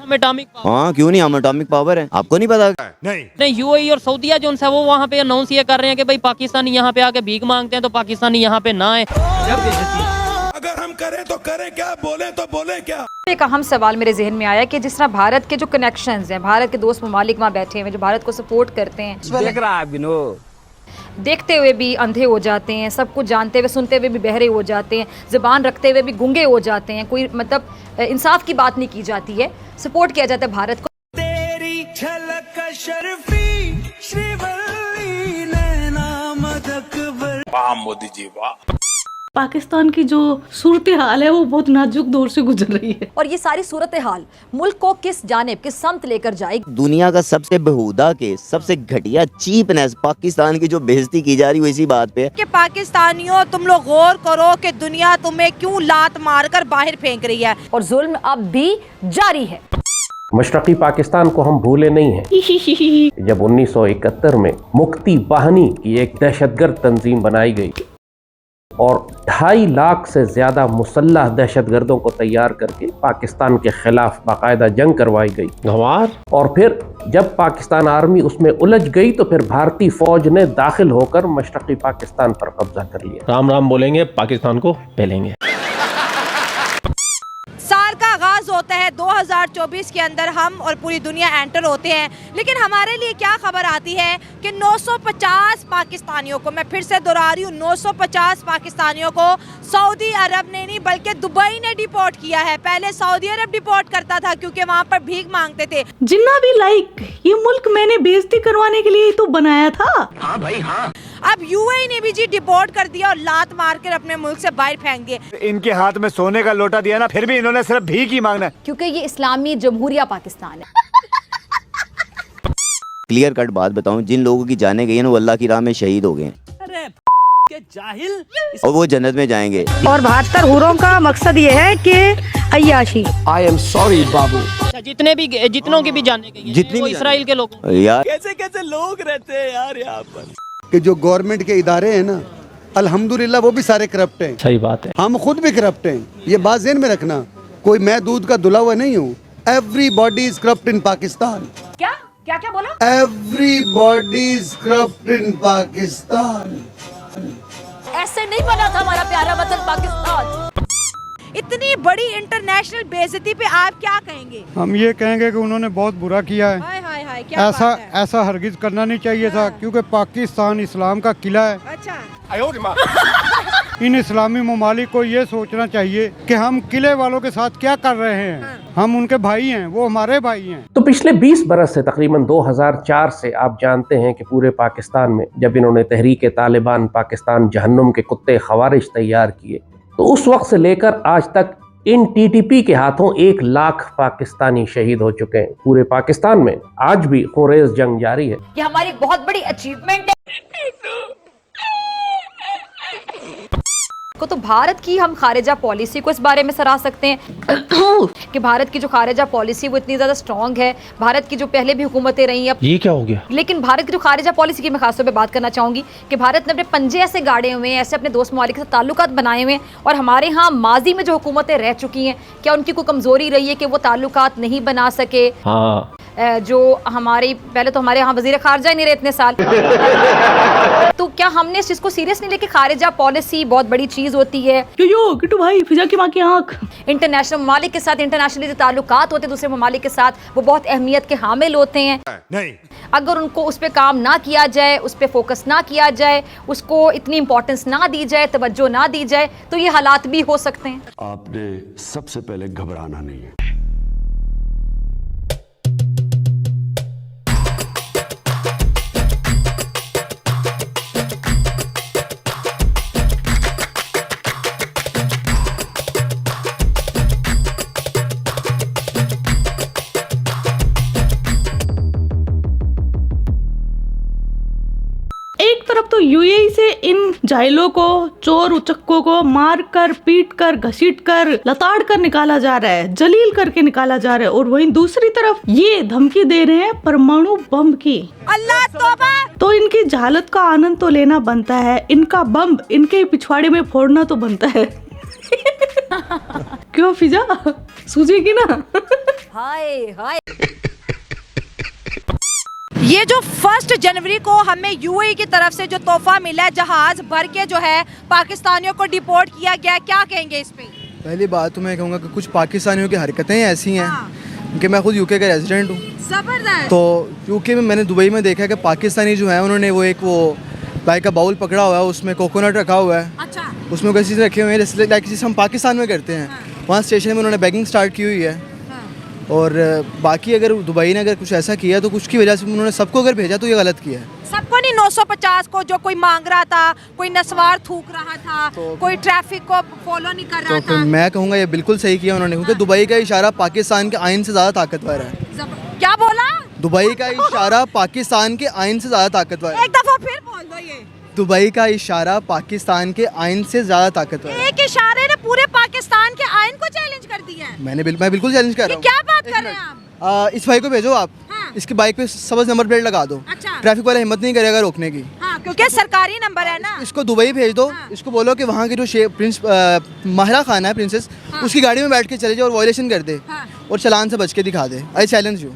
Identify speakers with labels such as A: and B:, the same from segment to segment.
A: हम atomic power.
B: हाँ क्यों नहीं, हम एटॉमिक पावर है, आपको नहीं पता?
A: नहीं, यूएई और सऊदीया जो है वो वहाँ पे अनाउंस ये कर रहे हैं कि भाई पाकिस्तानी यहाँ पे आके भीख मांगते हैं तो पाकिस्तानी यहाँ पे ना आए।
C: अगर हम करें तो करें क्या, बोले तो बोले क्या।
D: एक अहम सवाल मेरे जहन में आया कि जिस तरह भारत के जो कनेक्शंस हैं, भारत के दोस्त ममालिक वहाँ बैठे हुए जो भारत को सपोर्ट करते हैं,
E: देख रहा है
D: देखते हुए भी अंधे हो जाते हैं, सब कुछ जानते हुए सुनते हुए भी बहरे हो जाते हैं, ज़बान रखते हुए भी गूंगे हो जाते हैं, कोई मतलब इंसाफ की बात नहीं की जाती है, सपोर्ट किया जाता है भारत को।
C: तेरी झलक शर्फी श्रीवल्ली नैना मदक वाह मोदी जी वाह।
F: पाकिस्तान की जो सूरत हाल है वो बहुत नाजुक दौर से गुजर रही है
D: और ये सारी सूरत हाल मुल्क को किस जानिब, किस समत लेकर जाएगी।
B: दुनिया का सबसे बेहुदा के सबसे घटिया चीपनेस पाकिस्तान की जो बेइज्जती की जा रही है इसी बात पे
G: कि पाकिस्तानियों तुम लोग गौर करो कि दुनिया तुम्हें क्यों लात मारकर बाहर फेंक रही है
D: और जुल्म अब भी जारी है।
H: मशरकी पाकिस्तान को हम भूले नहीं हैं। जब 1971 में मुक्ति बाहिनी की एक दहशतगर्द तंजीम बनाई गई और 2.5 लाख से ज्यादा मुसल्लह दहशतगर्दों को तैयार करके पाकिस्तान के खिलाफ बाकायदा जंग करवाई गई गंवार, और फिर जब पाकिस्तान आर्मी उसमें उलझ गई तो फिर भारतीय फौज ने दाखिल होकर मशरकी पाकिस्तान पर कब्जा कर लिया।
E: राम राम बोलेंगे, पाकिस्तान को पहलेंगे।
G: साल का आगाज होता है 2024 के अंदर, हम और पूरी दुनिया एंटर होते हैं, लेकिन हमारे लिए क्या खबर आती है कि 950 पाकिस्तानियों को, मैं फिर से दोहरा रही हूँ, 950 पाकिस्तानियों को सऊदी अरब ने नहीं बल्कि दुबई ने डिपोर्ट किया है। पहले सऊदी अरब डिपोर्ट करता था क्योंकि वहाँ पर भीख मांगते थे।
F: जिन्ना भी लाइक ये मुल्क मैंने बेइज्जती करवाने के लिए ही तो बनाया था।
E: हाँ भाई हाँ।
G: अब यूएई ने भी जी डिपोर्ट कर दिया और लात मारकर अपने मुल्क से बाहर फेंक दिए।
C: इनके हाथ में सोने का लोटा दिया ना, फिर भी इन्होंने सिर्फ भीख ही मांगना है।
D: क्योंकि ये इस्लामी जमहूरिया पाकिस्तान है।
B: क्लियर कट बात बताऊं, जिन लोगों की जाने गई है ना वो अल्लाह की राह में शहीद हो गए हैं
A: के जाहिल
B: और वो जन्नत में जाएंगे।
I: और 72 हुरों का मकसद ये है कि अय्याशी।
E: आई एम सॉरी बाबू।
A: जितनों की भी जाने गई
B: जितनी
A: वो
B: भी
A: इसराइल के लोग
B: यार,
C: कैसे कैसे लोग रहते हैं यार यहाँ पर।
J: कि जो गवर्नमेंट के इदारे हैं ना, अल्हम्दुलिल्लाह वो भी सारे करप्ट हैं।
E: सही बात है।
J: हम खुद भी करप्ट हैं, ये बात ज़हन में रखना। कोई मैं दूध का धुला हुआ नहीं हूँ। एवरीबॉडी इज करप्ट इन पाकिस्तान।
D: क्या क्या क्या बोला?
J: एवरीबॉडी इज करप्ट इन पाकिस्तान।
D: ऐसे नहीं बना था हमारा प्यारा वतन पाकिस्तान।
G: इतनी बड़ी इंटरनेशनल बेइज्जती पे आप क्या कहेंगे?
J: हम ये कहेंगे कि उन्होंने बहुत बुरा किया है।
G: हाय हाय हाय, क्या
J: ऐसा
G: बात है?
J: ऐसा हरगिज करना नहीं चाहिए था, क्योंकि पाकिस्तान इस्लाम का किला है।
G: अच्छा,
J: इन इस्लामी ममालिक को ये सोचना चाहिए कि हम किले वालों के साथ क्या कर रहे हैं। हम उनके भाई हैं, वो हमारे भाई हैं।
H: तो पिछले 20 बरस से, तकरीबन 2004 से आप जानते हैं कि पूरे पाकिस्तान में जब इन्होंने तहरीक तालिबान पाकिस्तान जहन्नुम के कुत्ते खवारिश तैयार किए, तो उस वक्त से लेकर आज तक इन टीटीपी के हाथों 1 लाख पाकिस्तानी शहीद हो चुके हैं। पूरे पाकिस्तान में आज भी खुरेज जंग जारी है।
D: ये हमारी बहुत बड़ी अचीवमेंट है। को तो भारत की हम खारिजा पॉलिसी को इस बारे में सराह सकते हैं कि भारत की जो खारिजा पॉलिसी वो इतनी ज़्यादा स्ट्रॉन्ग है। भारत की जो पहले भी हुकूमतें रही हैं,
E: ये क्या हो गया?
D: लेकिन भारत की जो खारिजा पॉलिसी की मैं खासतौर पे बात करना चाहूँगी कि भारत ने अपने पंजे ऐसे गाड़े हुए हैं, ऐसे अपने दोस्त ममालिक के साथ ताल्लुकात बनाए हुए हैं, और हमारे यहाँ माजी में जो हुकूमतें रह चुकी हैं, क्या उनकी कोई कमज़ोरी रही है कि वो ताल्लुकात नहीं बना सके?
E: हाँ।
D: जो हमारी पहले तो हमारे यहाँ वजीर खारजा ही नहीं रहे इतने साल। तो क्या हमने इस चीज़ को सीरियस नहीं लेके? खारिजा पॉलिसी बहुत बड़ी चीज़ होती है।
F: यो किट्टू भाई, फिजा की माँ की आँख।
D: इंटरनेशनल ममालिक के साथ इंटरनेशनली जो ताल्लुकात होते हैं दूसरे ममालिक के साथ, वो बहुत अहमियत के हामिल होते हैं।
C: नहीं,
D: अगर उनको उस पर काम ना किया जाए, उस पर फोकस ना किया जाए, उसको इतनी इंपॉर्टेंस ना दी जाए, तवज्जो ना दी जाए, तो ये हालात भी हो सकते हैं।
C: आपने सबसे पहले घबराना नहीं है।
F: एक तरफ तो यूएई से इन जाहिलों को, चोर उचक्कों को मार कर, पीट कर, घसीट कर, लताड़ कर निकाला जा रहा है, जलील करके निकाला जा रहा है, और वहीं दूसरी तरफ ये धमकी दे रहे हैं परमाणु बम की।
G: अल्लाह तौबा।
F: तो इनकी जहालत का आनंद तो लेना बनता है, इनका बम इनके पिछवाड़े में फोड़ना तो बनता है। क्यों फिजा, सूझेगी ना?
D: हाय हाय।
G: ये जो 1 जनवरी को हमें यूएई की तरफ से जो तोहफा मिला है, जहाज भर के जो है पाकिस्तानियों को डिपोर्ट किया गया, क्या कहेंगे इस पे?
K: पहली बात तो मैं कहूँगा कि कुछ पाकिस्तानियों की हरकतें ऐसी हैं कि मैं खुद यूके का रेजिडेंट हूँ।
G: जबरदस्त।
K: तो यूके में मैंने दुबई में देखा है कि पाकिस्तानी जो है उन्होंने वो लाइक का बाउल पकड़ा हुआ है, उसमें कोकोनट रखा हुआ है।
G: अच्छा।
K: उसमें कोई चीज़ रखे हुए हैं जैसे लाइक जिसे हम पाकिस्तान में करते हैं। वहाँ स्टेशन में उन्होंने बैगिंग स्टार्ट की हुई है। और बाकी अगर दुबई ने अगर कुछ ऐसा किया तो कुछ की वजह से उन्होंने सबको अगर भेजा तो ये गलत किया है।
G: सबको नहीं, 950 को जो कोई मांग रहा था, कोई नस्वार थूक रहा था, कोई ट्रैफिक को फॉलो नहीं कर रहा
K: तो फिर मैं कहूँगा ये बिल्कुल सही किया उन्होंने, क्योंकि दुबई का इशारा पाकिस्तान के आइन से ज़्यादा ताकतवर है।
G: क्या बोला?
K: दुबई का इशारा पाकिस्तान के आइन से ज़्यादा ताकतवर है।
G: एक दफा फिर बोल दो ये।
K: दुबई का इशारा पाकिस्तान के आइन से ज़्यादा ताकतवर है।
G: एक इशारे ने पूरे पाकिस्तान के आइन को चैलेंज कर दिया है।
K: मैं बिल्कुल चैलेंज कर रहा हूँ।
G: क्या बात कर रहे हैं आप?
K: इस भाई को भेजो आप। इसकी बाइक पे सबज नंबर प्लेट लगा दो।
G: अच्छा।
K: ट्रैफिक वाला हिम्मत नहीं करेगा रोकने की।
G: क्योंकि सरकारी नंबर है ना।
K: इसको दुबई भेज दो। इसको बोलो कि वहाँ की जो प्रिंस माहिरा खान है, प्रिंसेस, उसकी गाड़ी में बैठ के चले जाए और वॉयलेशन कर दे और चलान से बच के दिखा दे। I challenge you.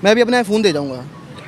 K: मैं भी अपना फ़ोन दे जाऊँगा।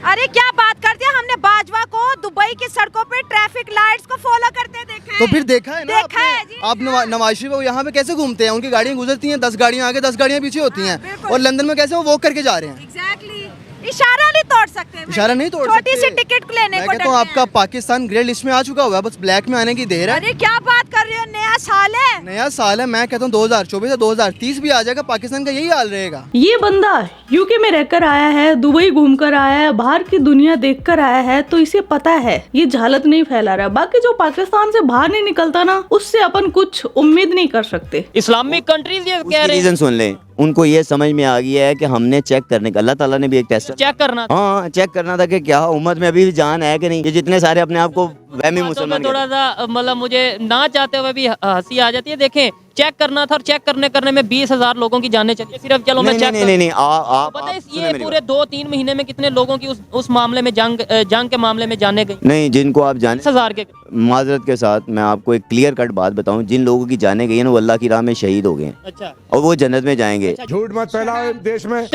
G: अरे क्या बात कर दिया, हमने बाजवा को दुबई की सड़कों पे ट्रैफिक लाइट्स को फॉलो करते देखा है।
K: तो फिर देखा है ना,
G: देखा है जी।
K: आप नवाज शरीफ यहाँ पे कैसे घूमते हैं? उनकी गाड़ियाँ गुजरती हैं, 10 गाड़ियाँ आगे 10 गाड़ियाँ पीछे होती हैं। और लंदन में कैसे वो वॉक करके जा रहे हैं।
G: एग्जैक्टली। इशारा नहीं तोड़ सकते।
K: इशारा नहीं तोड़ सकते।
G: छोटी सी टिकट लेने को
K: कहता हूँ आपका पाकिस्तान ग्रे लिस्ट में आ चुका हुआ है, बस ब्लैक में आने की देर है।
G: अरे क्या बात कर रहे हो, नया साल है।
K: नया साल है, मैं कहता हूँ 2024 से 2030 भी आ जाएगा, पाकिस्तान का यही हाल रहेगा।
F: ये बंदा यूके में रहकर आया है, दुबई घूमकर आया है, बाहर की दुनिया देखकर आया है, तो इसे पता है ये झालत नहीं फैला रहा। बाकी जो पाकिस्तान से बाहर नहीं निकलता ना, उससे अपन कुछ उम्मीद नहीं कर सकते।
A: इस्लामिक कंट्रीज ये कह रहे हैं।
B: रीजन सुन लें, उनको ये समझ में आ गया है कि हमने चेक करने का, अल्लाह ताला ने भी एक टेस्ट
A: चेक करना था।
B: हाँ, चेक करना था कि क्या उम्मत में अभी भी जान है कि नहीं। ये जितने सारे अपने आप को वहमी मुसलमान
A: थोड़ा सा मतलब मुझे ना चाहते हुए भी हंसी आ जाती है। देखें, चेक करना था और चेक करने में 20,000 लोगों की जानें चली। सिर्फ चलो मैं चेक
B: नहीं
A: पता है ये पूरे 2-3 महीने में कितने लोगों की उस मामले में जंग के मामले में जाने गई।
B: नहीं, जिनको आप जाने
A: 10,000 के।
B: माजरत के साथ मैं आपको एक क्लियर कट बात बताऊं, जिन लोगों की जाने गई है ना, वो अल्लाह की राह में शहीद हो गए हैं।
A: अच्छा।
B: और वो जन्नत में जाएंगे।
C: झूठ मत फैलाओ देश में।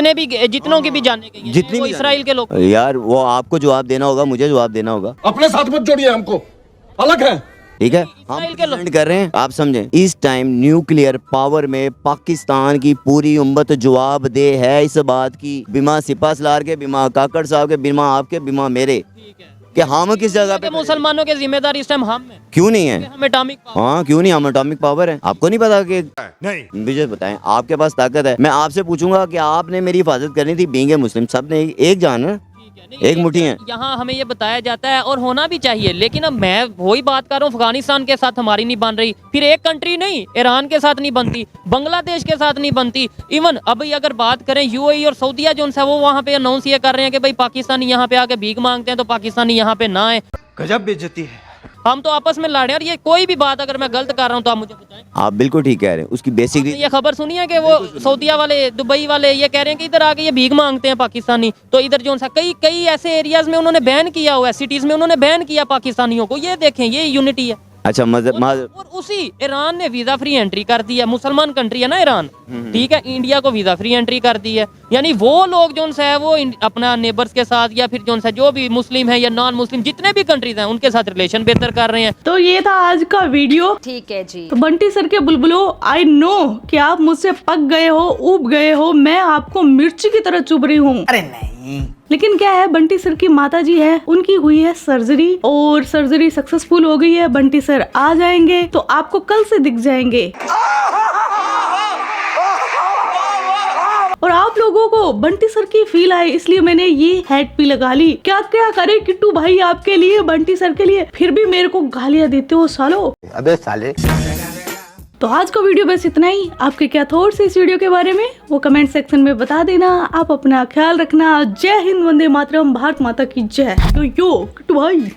A: जितनों की भी जाने गई है,
B: जितनी
A: वो
B: भी
A: इसराइल के लोग।
B: यार वो आपको जवाब देना होगा, मुझे जवाब देना होगा।
C: अपने साथ मत जोड़िए, हमको अलग है।
B: ठीक है, हम प्रेजेंट कर रहे हैं, आप समझें। इस टाइम न्यूक्लियर पावर में पाकिस्तान की पूरी उम्मत जवाबदेह है इस बात की, बिमा सिपा सलार के, बिमा काकड़ साहब के, बिमा आपके, बिमा मेरे, कि हम किस जगह पे
A: मुसलमानों के जिम्मेदार इस टाइम हम हैं।
B: क्यों नहीं है?
A: हम एटॉमिक पावर।
B: हाँ, क्यों नहीं, हम एटॉमिक पावर है। आपको नहीं पता कि
C: नहीं?
B: मुझे बताएं, आपके पास ताकत है। मैं आपसे पूछूंगा कि आपने मेरी हिफाजत करनी थी, बींगे मुस्लिम सब ने एक जान है, एक मुट्ठी है।
A: यहाँ हमें ये बताया जाता है और होना भी चाहिए, लेकिन अब मैं वही बात कर रहा हूँ, अफगानिस्तान के साथ हमारी नहीं बन रही, फिर एक कंट्री नहीं, ईरान के साथ नहीं बनती, बांग्लादेश के साथ नहीं बनती। इवन अभी अगर बात करें यूएई और सऊदीया जो है, वो वहाँ पे अनाउंस ये कर रहे हैं कि भाई पाकिस्तानी यहाँ पे आके भीख मांगते हैं तो पाकिस्तानी यहाँ पे ना आए।
E: गजब बेइज्जती है।
A: हम तो आपस में लड़ रहे हैं। और ये कोई भी बात अगर मैं गलत कर रहा हूँ तो आप मुझे बताएं।
B: आप बिल्कुल ठीक कह रहे हैं। उसकी बेसिक
A: ये खबर सुनी है कि वो सऊदीया वाले, दुबई वाले ये कह रहे हैं कि इधर आके ये भीख मांगते हैं पाकिस्तानी, तो इधर जो कई ऐसे एरियाज में उन्होंने बैन किया हुआ है, सिटीज में उन्होंने बैन किया पाकिस्तानियों को। ये देखें, ये यूनिटी है।
B: अच्छा,
A: और उसी ईरान ने वीजा फ्री एंट्री कर दी है। मुसलमान कंट्री है ना ईरान, ठीक है, इंडिया को वीजा फ्री एंट्री कर दी है। यानी वो लोग जो है वो अपना नेबर्स के साथ या फिर जो भी मुस्लिम है या नॉन मुस्लिम जितने भी कंट्रीज हैं उनके साथ रिलेशन बेहतर कर रहे हैं।
F: तो ये था आज का वीडियो।
D: ठीक है जी।
F: तो बंटी सर के बुलबुलो, आई नो कि आप मुझसे पक गए हो, उब गए हो, मैं आपको मिर्ची की तरह चुभ रही हूँ।
E: अरे नहीं,
F: लेकिन क्या है, बंटी सर की माता जी है, उनकी हुई है सर्जरी और सर्जरी सक्सेसफुल हो गई है। बंटी सर आ जाएंगे तो आपको कल से दिख जाएंगे। और आप लोगों को बंटी सर की फील आई, इसलिए मैंने ये हैट भी लगा ली। क्या क्या करे किट्टू भाई आपके लिए, बंटी सर के लिए, फिर भी मेरे को गालियां देते हो सालो।
E: अबे साले।
F: तो आज का वीडियो बस इतना ही। आपके क्या थॉट्स इस वीडियो के बारे में वो कमेंट सेक्शन में बता देना। आप अपना ख्याल रखना। जय हिंद, वंदे मातरम, भारत माता की जय। यो किट्टू भाई।